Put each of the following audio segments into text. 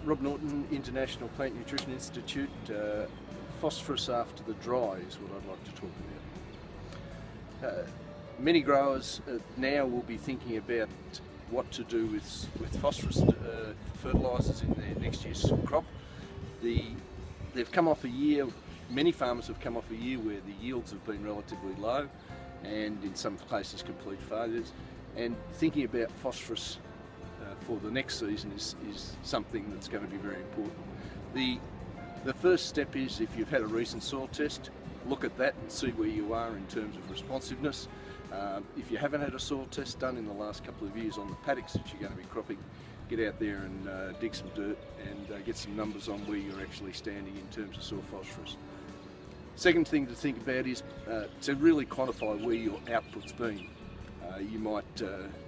Rob Norton, International Plant Nutrition Institute. Phosphorus after the dry is what I'd like to talk about. Many growers now will be thinking about what to do with phosphorus fertilisers in their next year's crop. They've come off a year, many farmers have come off a year where the yields have been relatively low and in some places complete failures, and thinking about phosphorus for the next season is something that's going to be very important. The first step is, if you've had a recent soil test, look at that and see where you are in terms of responsiveness. If you haven't had a soil test done in the last couple of years on the paddocks that you're going to be cropping, get out there and dig some dirt and get some numbers on where you're actually standing in terms of soil phosphorus. Second thing to think about is to really quantify where your output's been. You might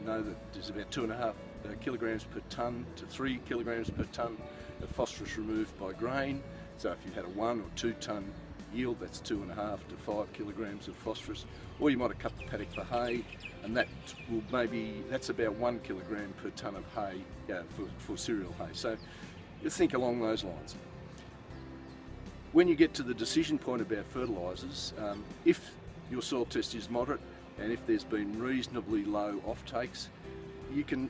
know that there's about 2.5 kilograms per tonne to 3 kilograms per tonne of phosphorus removed by grain. So if you had a 1 or 2 tonne yield, that's 2.5 to 5 kilograms of phosphorus. Or you might have cut the paddock for hay, and that's about 1 kilogram per tonne of hay for cereal hay. So you think along those lines. When you get to the decision point about fertilisers, if your soil test is moderate and if there's been reasonably low offtakes, you can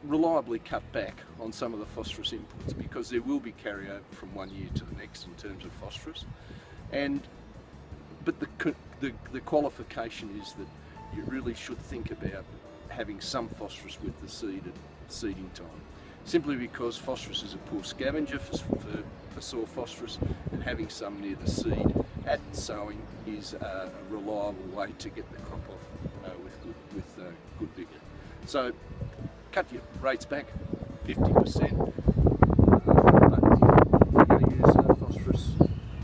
reliably cut back on some of the phosphorus inputs, because there will be carryover from one year to the next in terms of phosphorus. But the qualification is that you really should think about having some phosphorus with the seed at seeding time, simply because phosphorus is a poor scavenger for soil phosphorus, and having some near the seed at sowing is a reliable way to get the crop off with good vigour. So cut your rates back 50%. But if you're going to use phosphorus,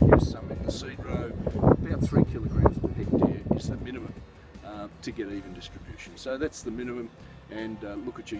use some in the seed row. About 3 kilograms per hectare is the minimum to get even distribution. So that's the minimum, and look at your